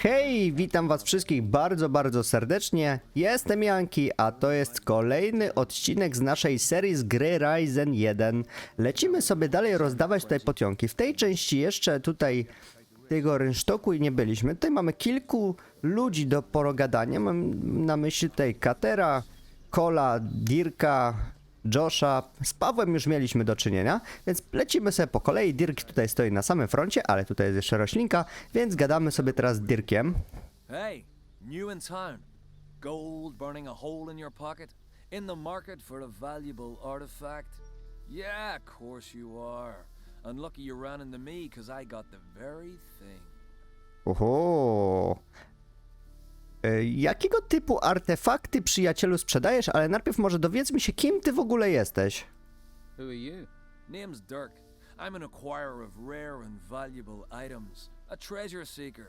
Hej, witam was wszystkich bardzo serdecznie. Jestem Janki, a to jest kolejny odcinek z naszej serii z gry Ryzen 1. Lecimy sobie dalej rozdawać tutaj potionki. W tej części jeszcze tutaj tego rynsztoku nie byliśmy. Tutaj mamy kilku ludzi do porogadania. Mam na myśli tutaj Katera, Kola, Dirka, Josha. Z Pawłem już mieliśmy do czynienia, więc lecimy sobie po kolei. Dirk tutaj stoi na samym froncie, ale tutaj jest jeszcze roślinka, więc gadamy sobie teraz z Dirkiem. Hey, new in town. Gold burning a hole in your pocket? In the market for a valuable artifact? Yeah, of course you are. Unlucky you ran into me, cause I got the very thing. Oho. Jakiego typu artefakty, przyjacielu, sprzedajesz? Ale najpierw może dowiedzmy się, kim ty w ogóle jesteś. Who are you? Name's Dirk. I'm an acquirer of rare and valuable items. A treasure seeker.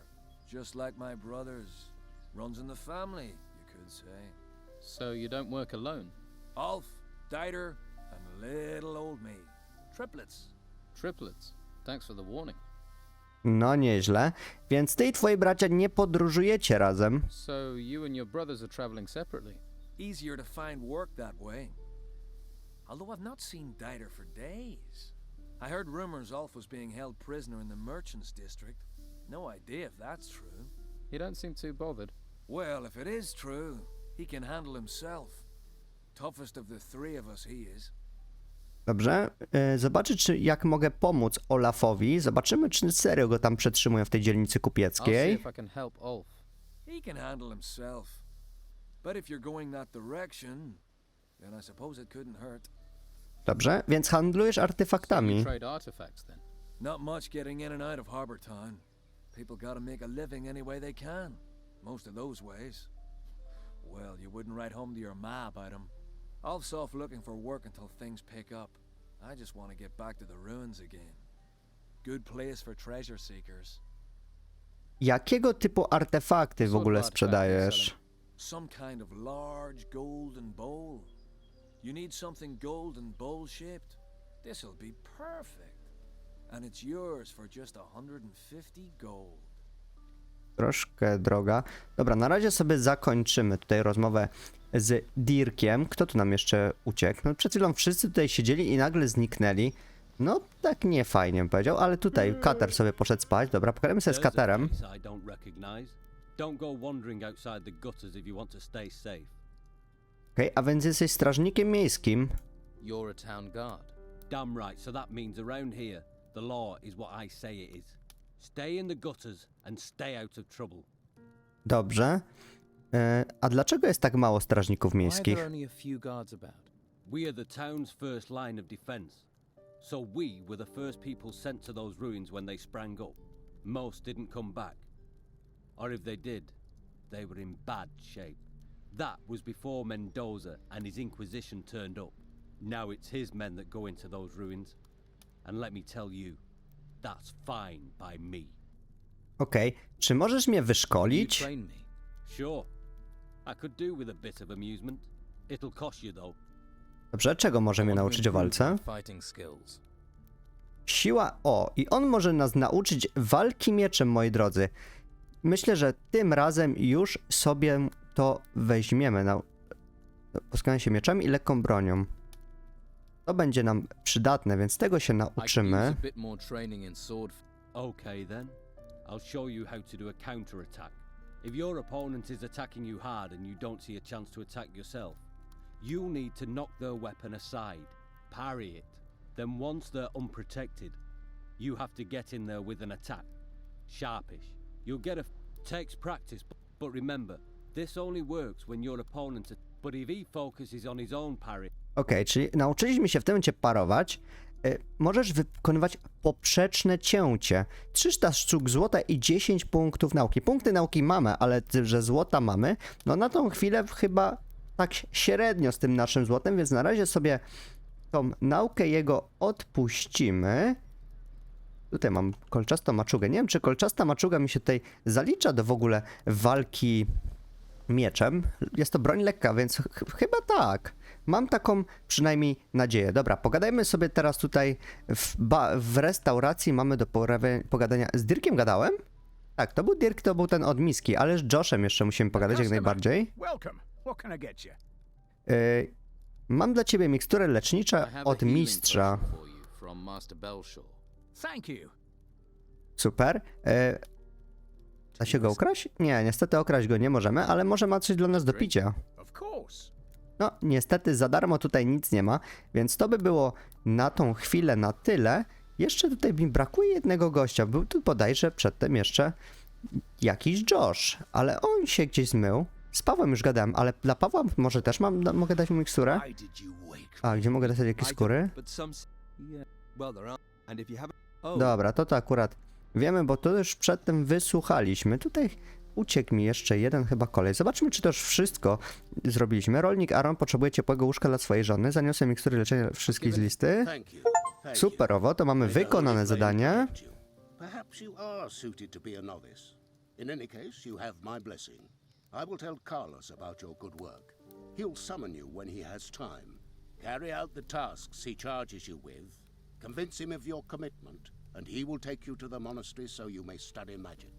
Just like my brothers. Runs in the family, you could say. So you don't work alone? Alf, Dieter, and little old me. Triplets. Triplets. Thanks for the warning. No nieźle. Więc ty i twoi bracia nie podróżujecie razem. So you and your brothers are traveling separately? Easier to find work that way. Although I've not seen Dieter for days. I heard rumors Alf was being held prisoner in the Merchants District. No idea if that's true. You don't seem too bothered. Well, if it is true, he can handle himself. Toughest of the three of us he is. Dobrze. Zobaczyć, czy jak mogę pomóc Olafowi. Zobaczymy, czy serio go tam przetrzymują w tej dzielnicy I'll see kupieckiej. if I can help Ulf. He can handle himself. But if you're going that direction, then I suppose it couldn't hurt. Dobrze, więc handlujesz So you artefaktami. trade artifacts then? Not much getting in and out of Harbour Town. People gotta make a living any way they can. Most of those ways. Well, you wouldn't write home to your ma about 'em. Alf's off looking for work until things pick up. I just want to get back to the ruins again. Good place for treasure seekers. Jakiego typu artefakty w ogóle sprzedajesz? Some kind of large golden bowl. You need something golden bowl-shaped? This'll be perfect. And it's yours for just 150 gold. Troszkę droga. Dobra, na razie sobie zakończymy tutaj rozmowę z Dirkiem. Kto tu nam jeszcze uciekł? No przed chwilą wszyscy tutaj siedzieli i nagle zniknęli. No tak nie fajnie bym powiedział, ale tutaj Kater sobie poszedł spać. Dobra, pogadamy sobie z Katerem. Okej, a więc jesteś strażnikiem miejskim. You're a town guard. Damn right, so that means around here, the law is what I say it is. Stay in the gutters and stay out of trouble. Dobrze. A dlaczego jest tak mało strażników Why are miejskich? there only a few guards about? We are the town's first line of defense. So we were the first people sent to those ruins when they sprang up. Most didn't come back. Or if they did, they were in bad shape. That was before Mendoza and his Inquisition turned up. Now it's his men that go into those ruins. And let me tell you, that's fine by me. Okej, czy możesz mnie You wyszkolić? train me. Sure, I could do with a bit of amusement. It'll cost you though. Dobrze, czego może mnie nauczyć o walce? Fighting skills. Siła, o, i on może nas nauczyć walki mieczem, moi drodzy. Myślę, że tym razem już sobie to weźmiemy. Posłuchamy się mieczami i lekką bronią. To będzie nam przydatne, więc tego się I could use nauczymy. a bit more training in sword. Okay then, I'll show you how to do a counter-attack. If your opponent is attacking you hard and you don't see a chance to attack yourself, you'll need to knock their weapon aside, parry it. Then once they're unprotected, you have to get in there with an attack. Sharpish. You'll get takes practice, but remember, this only works when your opponent... But if he focuses on his own parry... Okej, czyli nauczyliśmy się w tym momencie parować. Możesz wykonywać poprzeczne cięcie. 300 sztuk złota i 10 punktów nauki. Punkty nauki mamy, ale że złota mamy, no na tą chwilę chyba tak średnio z tym naszym złotem, więc na razie sobie tą naukę jego odpuścimy. Tutaj mam kolczastą maczugę. Nie wiem, czy kolczasta maczuga mi się tutaj zalicza do w ogóle walki mieczem. Jest to broń lekka, więc chyba tak. Mam taką przynajmniej nadzieję. Dobra, pogadajmy sobie teraz tutaj w restauracji. Mamy do pogadania. Z Dirkiem gadałem? Tak, to był Dirk, to był ten od miski, ale z Joshem jeszcze musimy pogadać jak najbardziej. Welcome. What can I get you? Mam dla ciebie miksturę I leczniczą have a od healing mistrza. potion for you from Master Belshaw. Thank you. Super. Da się go ukraść? Nie, niestety okraść go nie możemy, ale może ma coś dla nas do picia. Of course. No, niestety za darmo tutaj nic nie ma, więc to by było na tą chwilę na tyle. Jeszcze tutaj mi brakuje jednego gościa. Był tu bodajże przedtem jeszcze jakiś Josh, ale on się gdzieś zmył. Z Pawłem już gadałem, ale dla Pawła może też mogę dać mu miksturę? Why did you wake A, me? gdzie mogę dać jakieś skóry? But some yeah. Well, there are. And if you haven't Oh, Dobra, to akurat wiemy, bo to już przedtem wysłuchaliśmy. Tutaj uciekł mi jeszcze jeden chyba kolej. Zobaczmy, czy to już wszystko zrobiliśmy. Rolnik Aaron potrzebuje ciepłego łóżka dla swojej żony. Zaniosę mikstury leczenia wszystkich z listy. Thank you. Thank you. Superowo, to mamy May the wykonane Holy Flame zadanie. protect you. Perhaps you are suited to be a novice. In any case, you have my blessing. I will tell Carlos about your good work. He'll summon you when he has time. Carry out the tasks he charges you with. Convince him of your commitment, and he will take you to the monastery so you may study magic.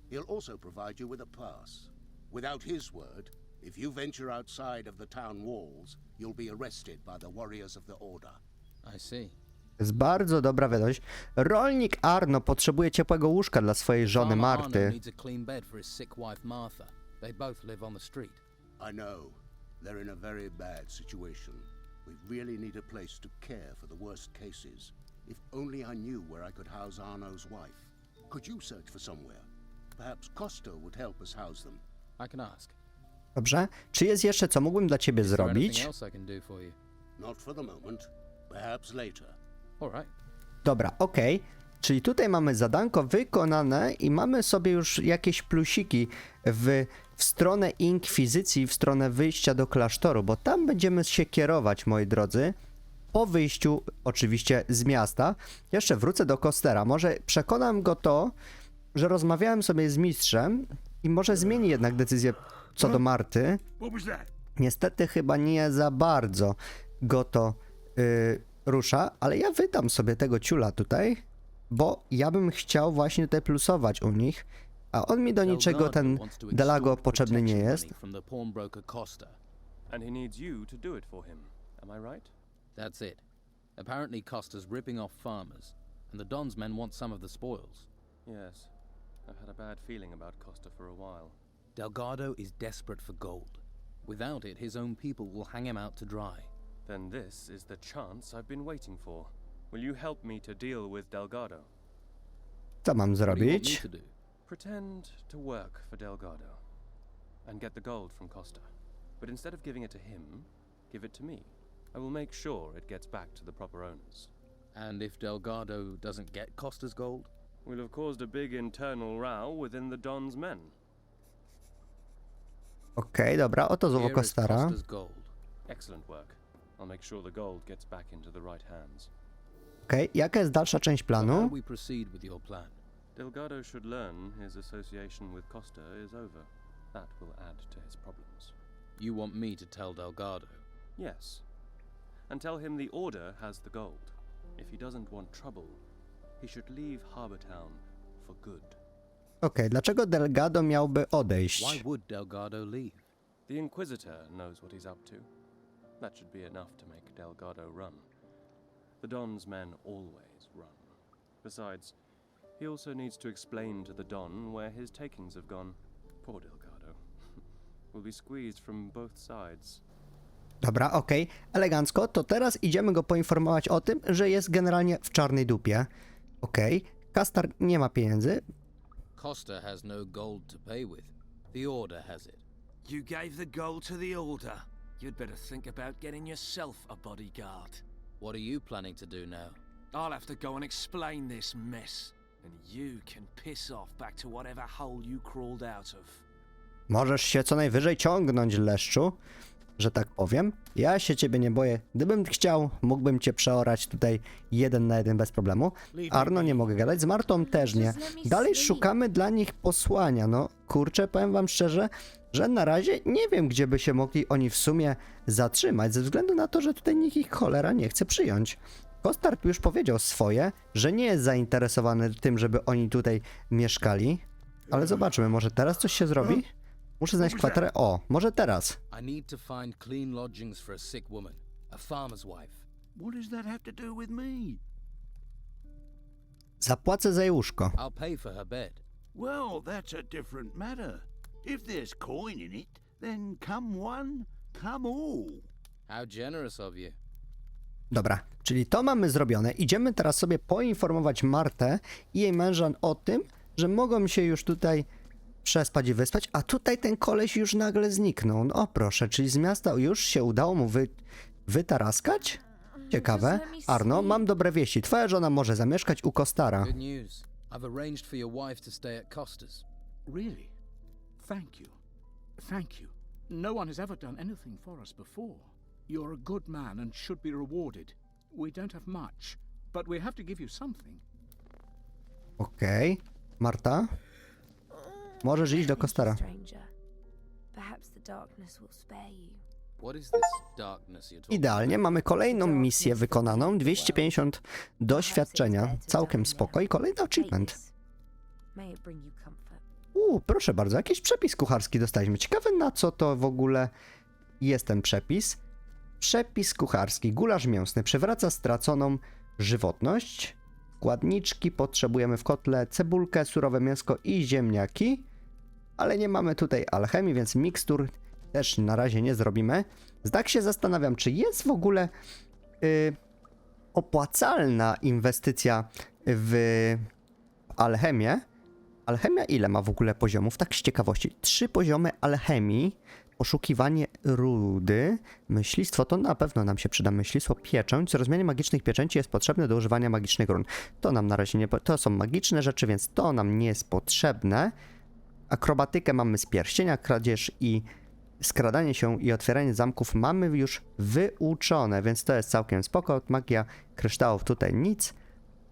He'll also provide you with a pass. Without his word, if you venture outside of the town walls, you'll be arrested by the warriors of the Order. I see. To jest bardzo dobra wiadomość. Rolnik Arno potrzebuje ciepłego łóżka dla swojej żony Farmer Arno Marty. needs a clean bed for his sick wife Martha. They both live on the street. I know. They're in a very bad situation. We really need a place to care for the worst cases. If only I knew where I could house Arno's wife. Could you search for somewhere? Perhaps Costa would help us house them. I can ask. Dobrze? Czy jest jeszcze co mógłbym dla ciebie Is there anything zrobić? else I can do for you? Not for the moment. Perhaps later. All right. Dobra, okej. Czyli tutaj mamy zadanko wykonane i mamy sobie już jakieś plusiki w stronę inkwizycji, w stronę wyjścia do klasztoru, bo tam będziemy się kierować, moi drodzy, po wyjściu oczywiście z miasta. Jeszcze wrócę do Costera. Może przekonam go to, że rozmawiałem sobie z mistrzem i może zmieni jednak decyzję co do Marty. What was that? Niestety chyba nie za bardzo go to rusza, ale ja wydam sobie tego ciula tutaj, bo ja bym chciał właśnie tutaj plusować u nich, a on mi do niczego ten Delago potrzebny nie jest. From the pawnbroker Costa. And he needs you to do it for him. Am I right? That's it. Apparently Costa's ripping off farmers, and the Don's men want some of the spoils. Yes. I've had a bad feeling about Costa for a while. Delgado is desperate for gold. Without it, his own people will hang him out to dry. Then this is the chance I've been waiting for. Will you help me to deal with Delgado? Co mam What do you want me zrobić? to do? Pretend to work for Delgado and get the gold from Costa. But instead of giving it to him, give it to me. I will make sure it gets back to the proper owners. And if Delgado doesn't get Costa's gold? We'll have caused a big internal row within the Don's men. Okej, dobra, oto złowo Here is Costara. Costa's gold. Excellent work. I'll make sure the gold gets back into the right hands. Okej, jaka jest dalsza część So how planu? do we proceed with your plan? Delgado should learn his association with Costa is over. That will add to his problems. You want me to tell Delgado? Yes. And tell him the Order has the gold. If he doesn't want trouble, he should leave Harbour Town for good. Okej, dlaczego Delgado miałby Why odejść? would Delgado leave? The Inquisitor knows what he's up to. That should be enough to make Delgado run. The Don's men always run. Besides, he also needs to explain to the Don where his takings have gone. Poor Delgado. Will be squeezed from both sides. Dobra, okej, elegancko, to teraz idziemy go poinformować o tym, że jest generalnie w czarnej dupie. Okej, Kastar nie ma pieniędzy. Costa has no gold to pay with. The Order has it. You gave the gold to the Order. You'd better think about getting yourself a bodyguard. What are you planning to do now? I'll have to go and explain this mess. And you can piss off back to whatever hole you crawled out of. Możesz się co najwyżej ciągnąć, leszczu, że tak powiem. Ja się ciebie nie boję. Gdybym chciał, mógłbym cię przeorać tutaj 1 na 1 bez problemu. Arno nie mogę gadać, z Martą też nie. Dalej szukamy dla nich posłania. No kurczę, powiem wam szczerze, że na razie nie wiem, gdzie by się mogli oni w sumie zatrzymać, ze względu na to, że tutaj nikt ich cholera nie chce przyjąć. Kostar już powiedział swoje, że nie jest zainteresowany tym, żeby oni tutaj mieszkali. Ale zobaczmy, może teraz coś się zrobi? Muszę znaleźć kwaterę. O, może teraz. I need to find clean lodgings for a sick woman, a farmer's wife. What does that have to do with me? Zapłacę za jej łóżko. I'll pay for her bed. Well, that's a different matter. If there's coin in it, then come one, come all. How generous of you. Dobra, czyli to mamy zrobione. Idziemy teraz sobie poinformować Martę i jej męża o tym, że mogą się już tutaj przespać i wyspać, a tutaj ten koleś już nagle zniknął. No proszę, czyli z miasta już się udało mu wytaraskać? Ciekawe. Arno, mam dobre wieści. Twoja żona może zamieszkać u Kostara. Good news. I've arranged for your wife to stay at Costa's. Really? Thank you. Thank you. No one has ever done anything for us before. You're a good man and should be rewarded. We don't have much, but we have to give you something. Okej. Marta? Możesz iść do Kostara. What is this darkness you're talking Idealnie, mamy kolejną misję wykonaną, 250 doświadczenia, całkiem spoko i kolejny achievement. Proszę bardzo, jakiś przepis kucharski dostaliśmy. Ciekawe, na co to w ogóle jest ten przepis. Przepis kucharski, gulasz mięsny, przywraca straconą żywotność. Składniczki potrzebujemy w kotle, cebulkę, surowe mięsko i ziemniaki. Ale nie mamy tutaj alchemii, więc mikstur też na razie nie zrobimy. Tak się zastanawiam, czy jest w ogóle opłacalna inwestycja w alchemię. Alchemia ile ma w ogóle poziomów? Tak z ciekawości. 3 poziomy alchemii, poszukiwanie rudy, myślistwo, to na pewno nam się przyda. Myślistwo, pieczęć, rozmianie magicznych pieczęci jest potrzebne do używania magicznych run. To nam na razie nie... To są magiczne rzeczy, więc to nam nie jest potrzebne. Akrobatykę mamy z pierścienia, kradzież i skradanie się i otwieranie zamków mamy już wyuczone, więc to jest całkiem spoko. Magia kryształów tutaj nic,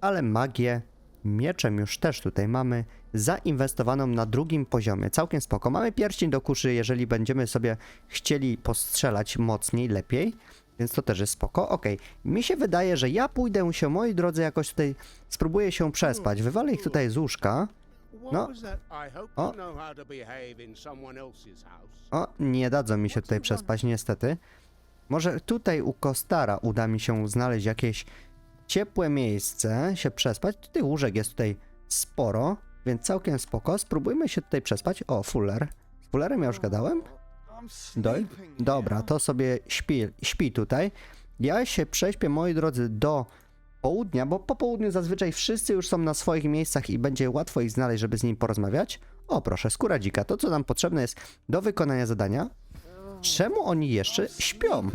ale magię mieczem już też tutaj mamy zainwestowaną na 2. poziomie. Całkiem spoko. Mamy pierścień do kuszy, jeżeli będziemy sobie chcieli postrzelać mocniej, lepiej, więc to też jest spoko. Okej, mi się wydaje, że ja pójdę się, moi drodzy, jakoś tutaj spróbuję się przespać. Wywalę ich tutaj z łóżka. No. O, nie dadzą mi się tutaj przespać, niestety. Może tutaj u Kostara uda mi się znaleźć jakieś ciepłe miejsce, się przespać. Tutaj łóżek jest tutaj sporo, więc całkiem spoko. Spróbujmy się tutaj przespać. O, Fuller. Z Fullerem ja już gadałem? Dobra, to sobie śpi tutaj. Ja się prześpię, moi drodzy, do południa, bo po południu zazwyczaj wszyscy już są na swoich miejscach i będzie łatwo ich znaleźć, żeby z nim porozmawiać. O, proszę, skóra dzika. To, co nam potrzebne jest do wykonania zadania. Czemu oni jeszcze śpią?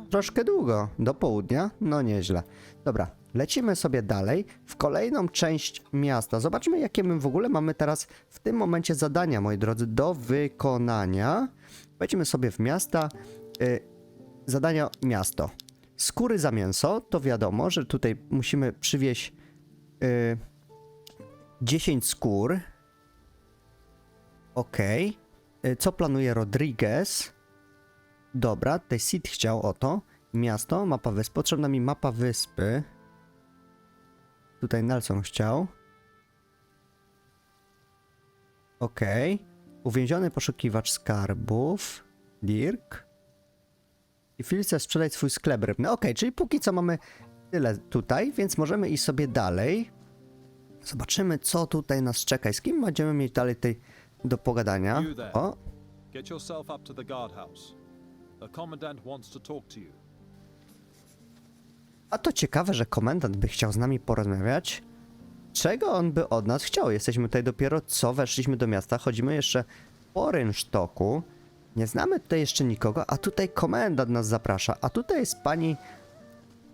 Troszkę długo. Do południa? No nieźle. Dobra, lecimy sobie dalej w kolejną część miasta. Zobaczmy, jakie my w ogóle mamy teraz w tym momencie zadania, moi drodzy, do wykonania. Wejdźmy sobie w miasta. Zadania miasto. Skóry za mięso, to wiadomo, że tutaj musimy przywieźć 10 skór. Okej. Co planuje Rodriguez? Dobra, tutaj Sid chciał o to. Miasto, mapa wyspy. Potrzebna mi mapa wyspy. Tutaj Nelson chciał. Okej. Uwięziony poszukiwacz skarbów. Dirk. I Phil chce sprzedać swój sklep rybny. Okej, czyli póki co mamy tyle tutaj, więc możemy iść sobie dalej. Zobaczymy, co tutaj nas czeka i z kim będziemy mieć dalej tutaj do pogadania. O! Get yourself up to the guardhouse. The commandant wants to talk to you. A to ciekawe, że komendant by chciał z nami porozmawiać. Czego on by od nas chciał? Jesteśmy tutaj dopiero co weszliśmy do miasta, chodzimy jeszcze po rynsztoku. Nie znamy tutaj jeszcze nikogo, a tutaj komendant nas zaprasza. A tutaj jest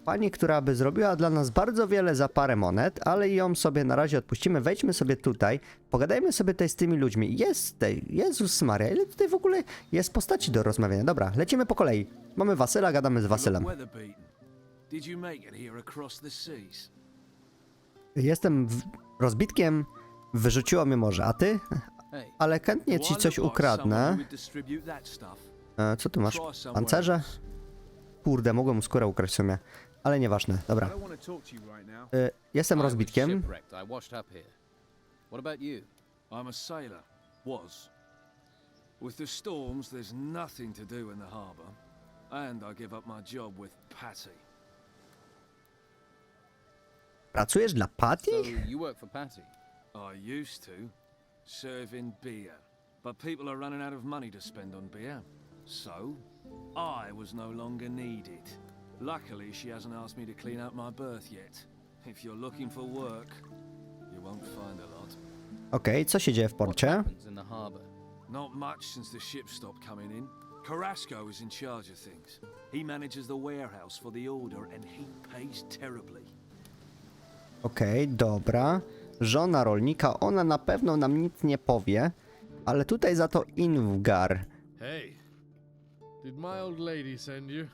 pani, która by zrobiła dla nas bardzo wiele za parę monet, ale ją sobie na razie odpuścimy. Wejdźmy sobie tutaj, pogadajmy sobie tutaj z tymi ludźmi. Jest tutaj, Jezus Maria, ile tutaj w ogóle jest postaci do rozmawiania. Dobra, lecimy po kolei. Mamy Wasyla, gadamy z Wasylem. Jestem rozbitkiem, wyrzuciło mnie morze, a ty? Ale chętnie ci coś ukradnę. Co tu masz? Pancerze? Kurde, mogłem mu skórę ukraść w sumie. Ale nieważne, dobra. Jestem rozbitkiem. I'm a sailor. Was. With the storms, there's nothing to do in the harbour. And I give up my job with Patty. Pracujesz dla Patty? So you work for Patty? I used to. Serving beer. But people are running out of money to spend on beer. So, I was no longer needed. Luckily, she hasn't asked me to clean out my berth yet. If you're looking for work, you won't find a lot. Okej, co się dzieje w What porcie? happens in the harbour? Not much since the ship stopped coming in. Carrasco is in charge of things. He manages the warehouse for the order and he pays terribly. Okej, dobra. Żona rolnika, ona na pewno nam nic nie powie, ale tutaj za to Ingvar. Hey, did my old lady send you?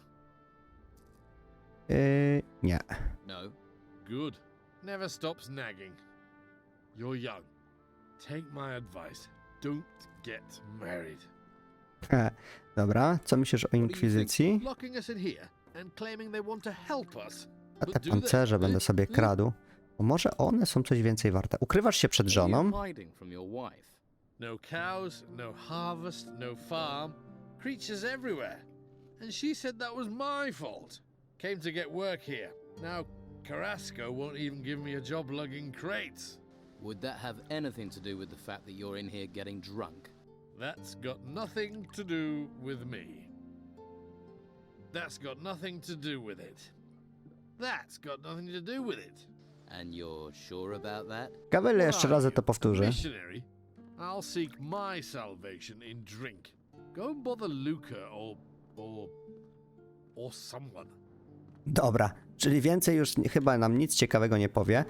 Nie. No. Good. Never stops nagging. You're young. Take my advice. Don't get married. Dobra, co myślisz o Inkwizycji? Locking us in here and claiming they want to help us. A te pancerze będę sobie kradł. Bo może one są coś więcej warte. Ukrywasz się przed żoną? No cows, no harvest, no farm. Creatures everywhere. And she said that was my fault. Came to get work here. Now Carrasco won't even give me a job lugging crates. Would that have anything to do with the fact that you're in here getting drunk? That's got nothing to do with me. That's got nothing to do with it. That's got nothing to do with it. And you're sure about that? Kawele jeszcze razy to powtórzę. Missionary, I'll seek my salvation in drink. Go and bother Luca or someone. Dobra, czyli więcej już chyba nam nic ciekawego nie powie.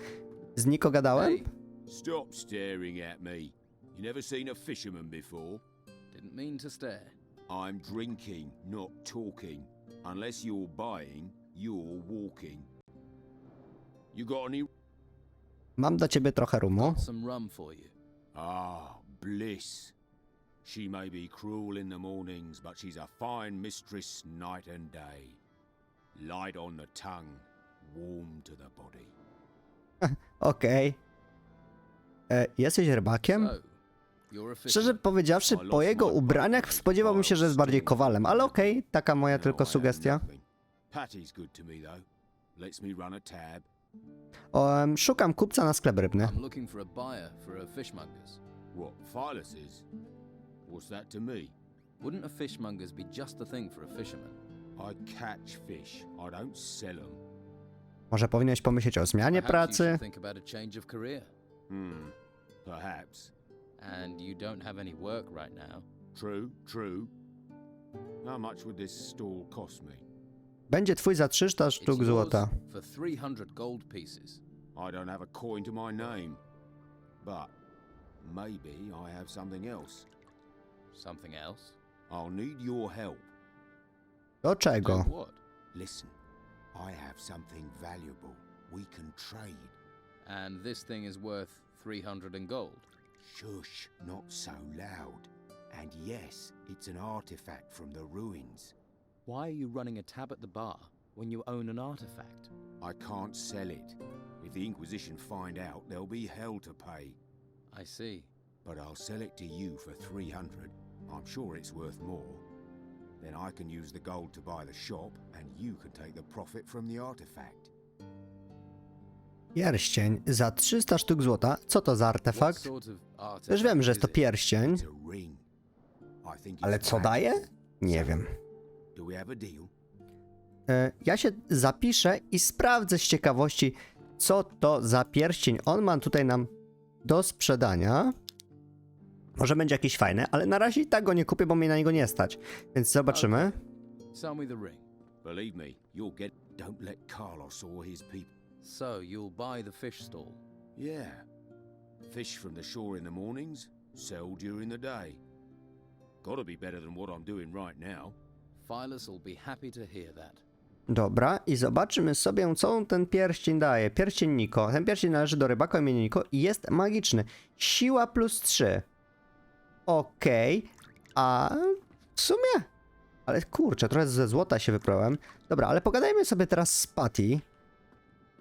Z Niko gadałem? Hey, Stop staring at me. You never seen a fisherman before? didn't mean to stare. I'm drinking, not talking. Unless you're buying, you're walking. You got any? Mam dla ciebie trochę rumu. Got some rum for you. Ah, bliss. She may be cruel in the mornings, but she's a fine mistress night and day. Light on the tongue, warm to the body. Okej. Jesteś rybakiem? So, you're a Szczerze fisherman. powiedziawszy, po jego ubraniach spodziewałbym się, że jest bardziej kowalem, ale okej, taka moja tylko No, I am sugestia. nothing. Patty's good to me though. Lets me run a tab. Szukam kupca na sklep rybny. I'm looking for a buyer for a fishmonger's. What, Philus's? What's that to me? Wouldn't a fishmonger's be just the thing for a fisherman? I catch fish. I don't sell them. Może powinieneś pomyśleć o zmianie Perhaps you pracy? should think about a change of career. Perhaps. And you don't have any work right now. True, true. How much would this stall cost me? Będzie twój za 300 It's sztuk yours złota. for 300 gold pieces. I don't have a coin to my name. But maybe I have something else. Something else? I'll need your help. Do czego? Do what? Listen, I have something valuable. We can trade. And this thing is worth 300 in gold. Shush, not so loud. And yes, it's an artifact from the ruins. Why are you running a tab at the bar when you own an artifact? I can't sell it. If the Inquisition find out, there'll be hell to pay. I see. But I'll sell it to you for 300. I'm sure it's worth more. Then I can use the gold to buy the shop, and you can take the profit from the artifact. Pierścień za 300 sztuk złota. Co to za What artefakt? sort of artifact Już wiem, że jest to is it? pierścień, It's a ring. I think it's ale co daje? valuable. Nie wiem. Do we have a deal? Ja się zapiszę i sprawdzę z ciekawości, co to za pierścień on ma tutaj nam do sprzedania. Może będzie jakiś fajny, ale na razie i tak go nie kupię, bo mnie na niego nie stać. Więc zobaczymy. Sell me the ring. Believe me, you'll get. Don't let Carlos or his people. So you'll buy the fish stall. Yeah. Fish from the shore in the mornings, sell during the day. Gotta be better than what I'm doing right now. Phyllis will be happy to hear that. Dobra, i zobaczymy sobie, co ten pierścień daje. Pierścień Niko. Ten pierścień należy do rybaka o imieniu Niko i jest magiczny. Siła plus 3. Okej. A w sumie... Ale kurczę, trochę ze złota się wyprałem. Dobra, ale pogadajmy sobie teraz z Patty.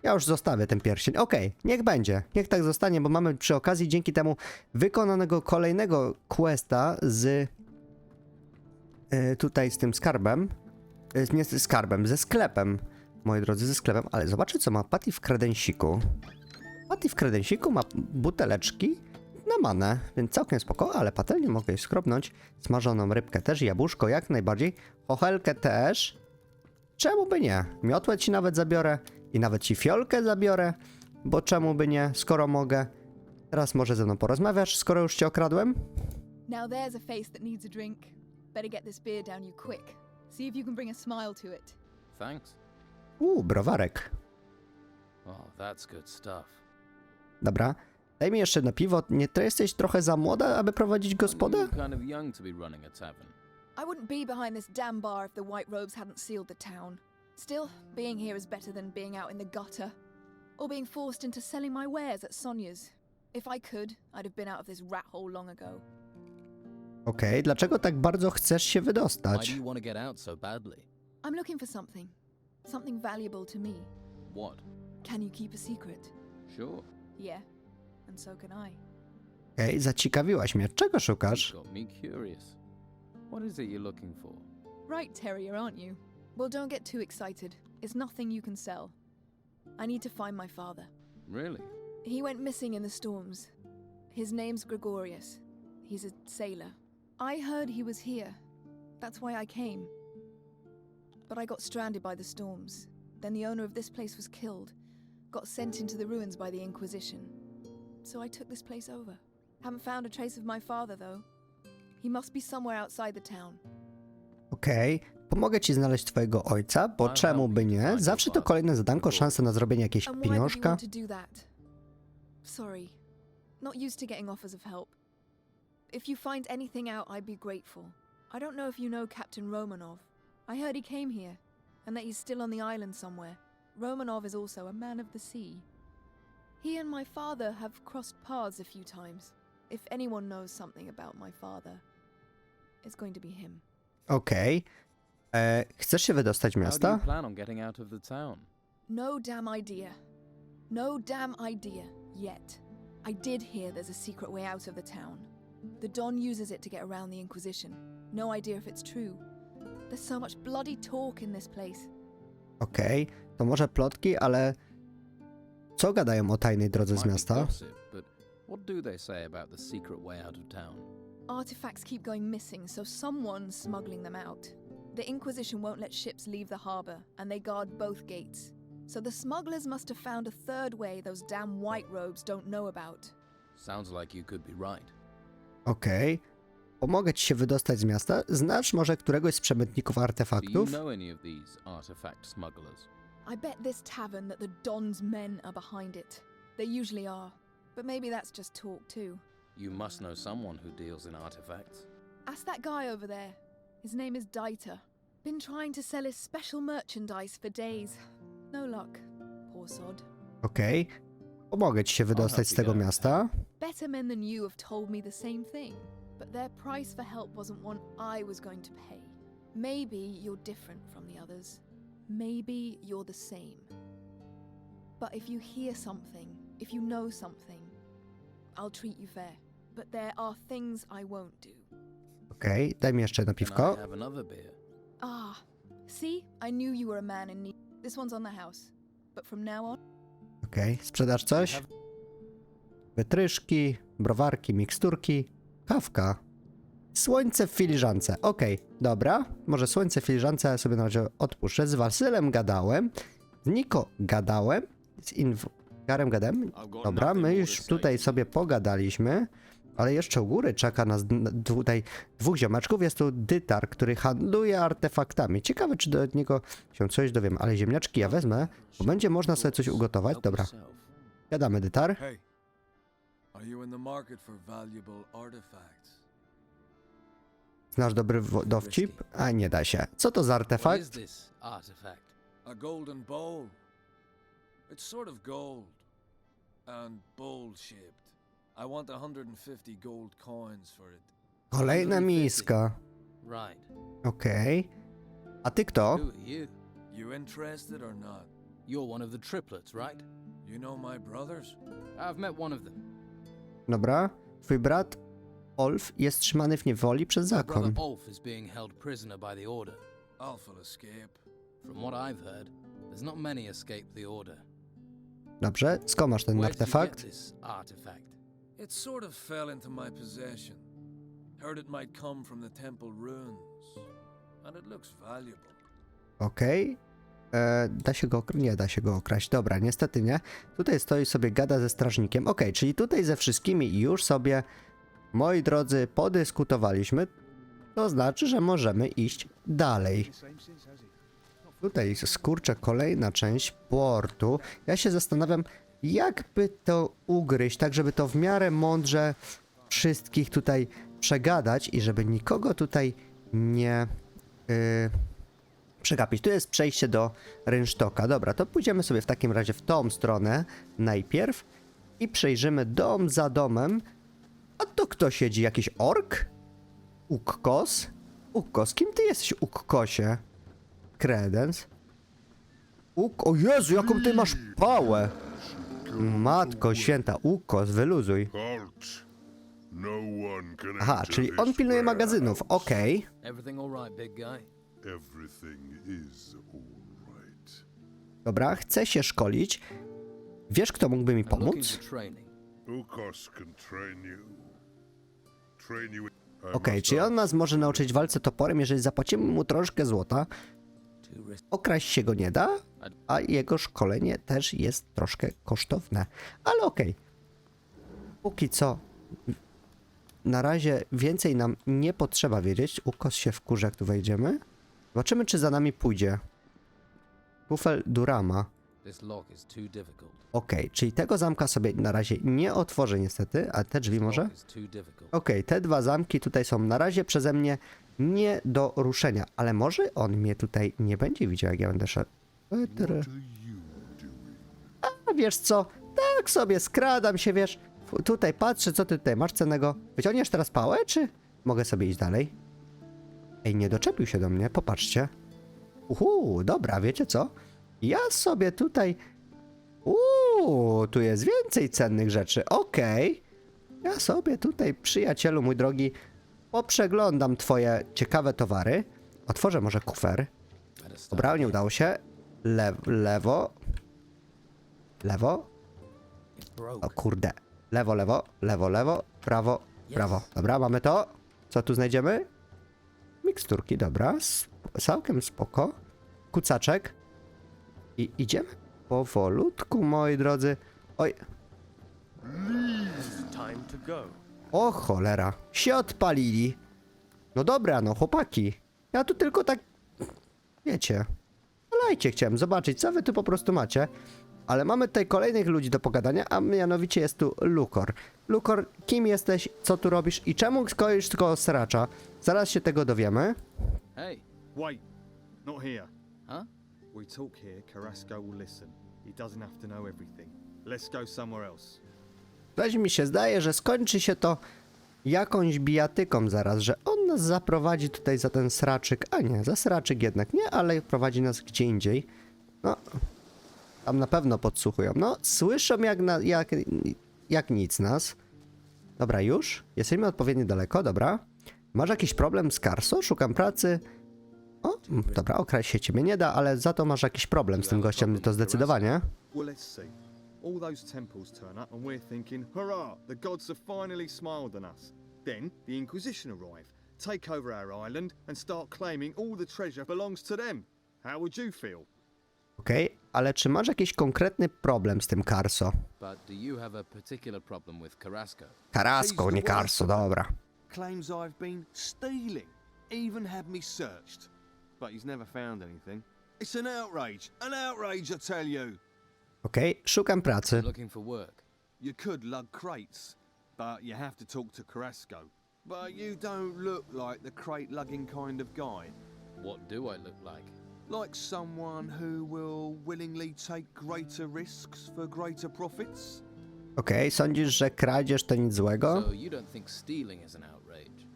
Ja już zostawię ten pierścień. Okej, niech będzie. Niech tak zostanie, bo mamy przy okazji dzięki temu wykonanego kolejnego questa z... tutaj z tym skarbem. Nie z skarbem, ze sklepem. Moi drodzy, ze sklepem. Ale zobaczcie, co ma Patty w kredensiku. Patty w kredensiku ma buteleczki na manę, więc całkiem spoko, ale patelnię mogę skrobnąć. Smażoną rybkę też, jabłuszko jak najbardziej. Chochelkę też. Czemu by nie? Miotłę ci nawet zabiorę i nawet ci fiolkę zabiorę, bo czemu by nie, skoro mogę. Teraz może ze mną porozmawiasz, skoro już cię okradłem? Now there's a face that needs a drink. Better get this beer down you quick. See if you can bring a smile to it. Thanks. Browarek. Oh, that's good stuff. Dobra. Daj mi jeszcze na piwo. Nie, to jesteś trochę za młoda, aby prowadzić gospodę? You're kind of young to be running a tavern. I wouldn't be behind this damn bar if the White Robes hadn't sealed the town. Still, being here is better than being out in the gutter. Or being forced into selling my wares at Sonia's. If I could, I'd have been out of this rat hole long ago. Okej, dlaczego tak bardzo chcesz się Why wydostać? do you want to get out so badly? I'm looking for something. Something valuable to me. What? Can you keep a secret? Sure. Yeah, and so can I. Okej, zaciekawiłaś mnie. Czego szukasz? Got me curious. What is it you're looking for? Right, Terrier, aren't you? Well, don't get too excited. It's nothing you can sell. I need to find my father. Really? He went missing in the storms. His name's Gregorius. He's a sailor. I heard he was here. That's why I came. But I got stranded by the storms. Then the owner of this place was killed. Got sent into the ruins by the Inquisition. So I took this place over. Haven't found a trace of my father, though. He must be somewhere outside the town. Okej, pomogę ci znaleźć twojego ojca, bo czemu by nie? Zawsze to kolejne zadanko, szansa na zrobienie jakiegoś And why would you pieniążka. want to do that? Sorry. Not used to getting offers of help. If you find anything out, I'd be grateful. I don't know if you know Captain Romanov. I heard he came here, and that he's still on the island somewhere. Romanov is also a man of the sea. He and my father have crossed paths a few times. If anyone knows something about my father, it's going to be him. Okej. Chcesz się wydostać z How do miasta? you plan on getting out of the town? No damn idea. No damn idea. Yet. I did hear there's a secret way out of the town. The Don uses it to get around the Inquisition. No idea if it's true. There's so much bloody talk in this place. Okej, to może plotki, ale co gadają o tajnej drodze z Might be miasta? gossip, but what do they say about the secret way out of town? Artifacts keep going missing, so someone's smuggling them out. The Inquisition won't let ships leave the harbor, and they guard both gates. So the smugglers must have found a third way those damn white robes don't know about. Sounds like you could be right. Okej. Pomogę ci się wydostać z miasta. Znasz może któregoś z przemytników Do you artefaktów? know any of these artifact smugglers? I bet this tavern that the Don's men are behind it. They usually are. But maybe that's just talk too. You must know someone who deals in artifacts. Ask that guy over there. His name is Dieter. Been trying to sell his special merchandise for days. No luck. Poor sod. Okej. Pomogę ci się wydostać z tego miasta. Better men than you have told me the same thing. But their price for help wasn't one I was going to pay. Maybe you're different from the others. Maybe you're the same. But if you hear something, if you know something, I'll treat you fair. But there are things I won't do. Okej, daj mi jeszcze na Can piwko. I have another beer? Ah, see? I knew you were a man in need. This one's on the house. But from now on... Okej, sprzedasz coś? Wytryszki, browarki, miksturki, kawka. Słońce w filiżance. Okej, dobra. Może słońce w filiżance sobie na razie odpuszczę. Z Wasylem gadałem. Z Niko gadałem. Z Inwgarem gadałem. Dobra, my już tutaj sobie pogadaliśmy. Ale jeszcze u góry czeka nas tutaj dwóch ziomeczków. Jest tu Dytar, który handluje artefaktami. Ciekawe, czy do niego się coś dowiem. Ale ziemniaczki ja wezmę, bo będzie można sobie coś ugotować. Dobra. Gadamy, Dytar. Hey, are you in the market for valuable artifacts? Znasz dobry dowcip? A nie da się. Co to za What is artefakt? this artifact? A golden bowl. It's sort of gold and bowl-shaped. I want 150 gold coins for it. Kolejna miska. Right. Okej. A ty kto? Who are you? You interested or not? You're one of the triplets, right? You know my brothers? I've met one of them. Dobra. Twój brat Olf jest trzymany w niewoli przez My brother zakon. Ulf is being held prisoner by the Order. Alpha will escape. From what I've heard, there's not many escape the Order. Dobrze, skąd masz ten Where did you get artefakt? this artifact? It sort of fell into my possession. Heard it might come from the temple ruins. And it looks valuable. Okej. Da się go nie da się go okraść. Dobra, niestety nie. Tutaj stoi sobie, gada ze strażnikiem. Okej, czyli tutaj ze wszystkimi już sobie, moi drodzy, podyskutowaliśmy. To znaczy, że możemy iść dalej. Tutaj skurczę kolejna część portu. Ja się zastanawiam, jakby to ugryźć, tak żeby to w miarę mądrze wszystkich tutaj przegadać i żeby nikogo tutaj nie przegapić. Tu jest przejście do rynsztoka. Dobra, to pójdziemy sobie w takim razie w tą stronę najpierw i przejrzymy dom za domem. A to kto siedzi? Jakiś ork? Ukkos? Ukkos, kim ty jesteś, Ukkosie? Kredens? O Jezu, jaką ty masz pałę! Matko święta, Ukkos, wyluzuj. Aha, czyli on pilnuje magazynów, okej. Everything all right, big guy? Dobra, chcę się szkolić. Wiesz, kto mógłby mi I'm looking pomóc? for training. Okej, czyli on nas może nauczyć walce toporem, jeżeli zapłacimy mu troszkę złota. Okraść się go nie da, a jego szkolenie też jest troszkę kosztowne. Ale okej. Póki co, na razie więcej nam nie potrzeba wiedzieć. Ukos się wkurza, jak tu wejdziemy. Zobaczymy, czy za nami pójdzie. Kufel Durama. This lock is too difficult. Okej, czyli tego zamka sobie na razie nie otworzę niestety, a te drzwi może? Okej, te dwa zamki tutaj są na razie przeze mnie nie do ruszenia, ale może on mnie tutaj nie będzie widział, jak ja będę szedł. A wiesz co, tak sobie skradam się, wiesz, tutaj patrzę, co ty tutaj masz cennego. Wyciągniesz teraz pałę, czy mogę sobie iść dalej? Ej, nie doczepił się do mnie, popatrzcie. Dobra, wiecie co? Ja sobie tutaj... tu jest więcej cennych rzeczy, okej. Ja sobie tutaj, przyjacielu mój drogi, poprzeglądam twoje ciekawe towary. Otworzę może kufer. Dobra, nie udało się. Lewo. Lewo. O kurde. Lewo. Prawo. Dobra, mamy to. Co tu znajdziemy? Miksturki, dobra. Całkiem spoko. Kucaczek. I idziemy powolutku, moi drodzy. Oj. O cholera. Się odpalili. No dobra, no chłopaki. Ja tu tylko tak... Wiecie. Lajcie, chciałem zobaczyć, co wy tu po prostu macie. Ale mamy tutaj kolejnych ludzi do pogadania, a mianowicie jest tu Lukor. Lukor, kim jesteś, co tu robisz i czemu skoisz tylko sracza? Zaraz się tego dowiemy. Hey. Wait, not here. Huh? We talk here, Carrasco will listen. He doesn't have to know everything. Let's go somewhere else. Coś mi się zdaje, że skończy się to jakąś bijatyką zaraz, że on nas zaprowadzi tutaj za ten sraczyk, a nie, za sraczyk jednak nie, ale prowadzi nas gdzie indziej. No, tam na pewno podsłuchują. No, słyszą jak nic nas. Dobra, już? Jesteśmy odpowiednio daleko, dobra. Masz jakiś problem z Karso? Szukam pracy. O, dobra, okraść się ciebie nie da, ale za to masz jakiś problem z tym gościem, to zdecydowanie. Well, let's see. All those temples turn up and we're thinking, hurrah, the gods have finally smiled on us. Then the Inquisition arrive, take over our island and start claiming all the treasure belongs to them. How would you feel? Okej, ale czy masz jakiś konkretny problem z tym Karso? But do you have a particular problem with Carrasco? Carrasco, nie Karso, dobra. Claims I've been stealing, even had me searched. But he's never found anything. It's an outrage, I tell you. Okej, szukam pracy. Looking for work. You could lug crates, but you have to talk to Carrasco. But you don't look like the crate-lugging kind of guy. What do I look like? Like someone who will willingly take greater risks for greater profits? Okej, sądzisz, że kradzież to nic złego? So you don't think stealing is an outrage?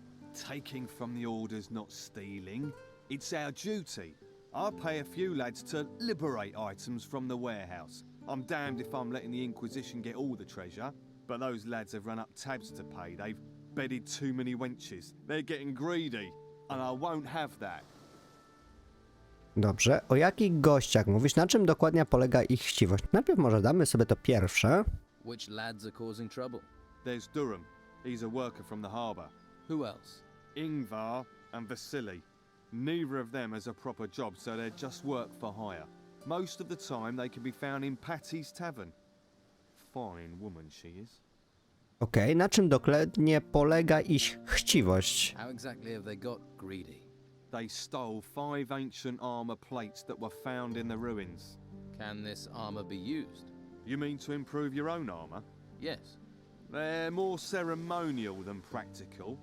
Taking from the orders, not stealing. It's our duty. I pay a few lads to liberate items from the warehouse. I'm damned if I'm letting the Inquisition get all the treasure, but those lads have run up tabs to pay. They've bedded too many wenches. They're getting greedy, and I won't have that. Dobrze, o jakich gościach mówisz? Na czym dokładnie polega ich chciwość? Najpierw może damy sobie to pierwsze. Which lads are causing trouble? There's Durham. He's a worker from the harbour. Who else? Ingvar and Vasily. Neither of them has a proper job, so they're just work for hire. Most of the time they can be found in Patty's Tavern. Fine woman she is. Okej, na czym dokładnie polega ich chciwość? How exactly have they got greedy? They stole 5 ancient armour plates that were found in the ruins. Can this armor be used? You mean to improve your own armour? Yes. They're more ceremonial than practical,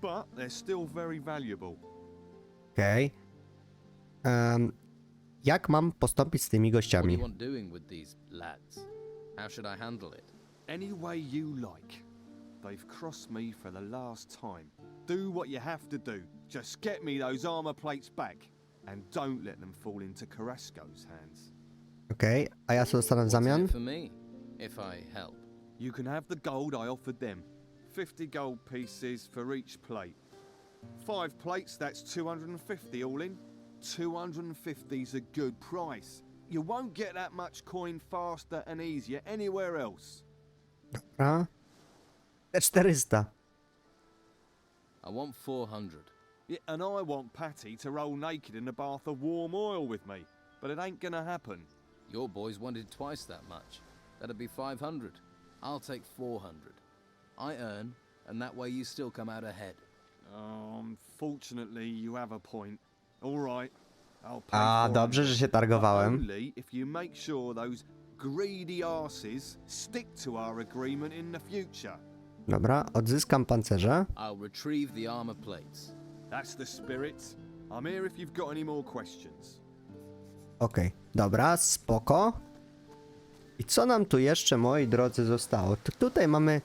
but they're still very valuable. Okej. Jak mam postąpić z tymi What do gościami? you want doing with these lads? How should I handle it? Any way you like. They've crossed me for the last time. Do what you have to do. Just get me those armour plates back. And don't let them fall into Carrasco's hands. Okej, a ja co dostanę w What's in zamian? it for me, if I help? You can have the gold I offered them. 50 gold pieces for each plate. 5 plates, that's 250 all in. 250's a good price. You won't get that much coin faster and easier anywhere else. Dobra. Te 400. I want 400. Yeah, and I want Patty to roll naked in a bath of warm oil with me. But it ain't gonna happen. Your boys wanted twice that much. That'd be 500. I'll take 400. I earn, and that way you still come out ahead. Unfortunately, you have a point. All right, I'll pay A, 400, dobrze, że się targowałem. only if you make sure those greedy arses stick to our agreement in the future. Dobra, odzyskam pancerze. I'll retrieve the armor plates. That's the spirit. I'm here if you've got any more questions. Okej, dobra, spoko. I co nam tu jeszcze, moi drodzy, zostało? Tutaj mamy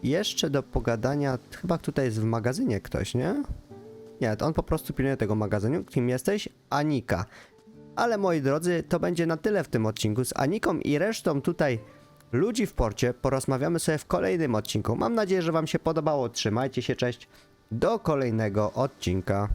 jeszcze do pogadania, chyba tutaj jest w magazynie ktoś, nie? Nie, to on po prostu pilnuje tego magazynu. Kim jesteś? Anika. Ale moi drodzy, to będzie na tyle w tym odcinku. Z Aniką i resztą tutaj ludzi w porcie porozmawiamy sobie w kolejnym odcinku. Mam nadzieję, że wam się podobało. Trzymajcie się, cześć. Do kolejnego odcinka.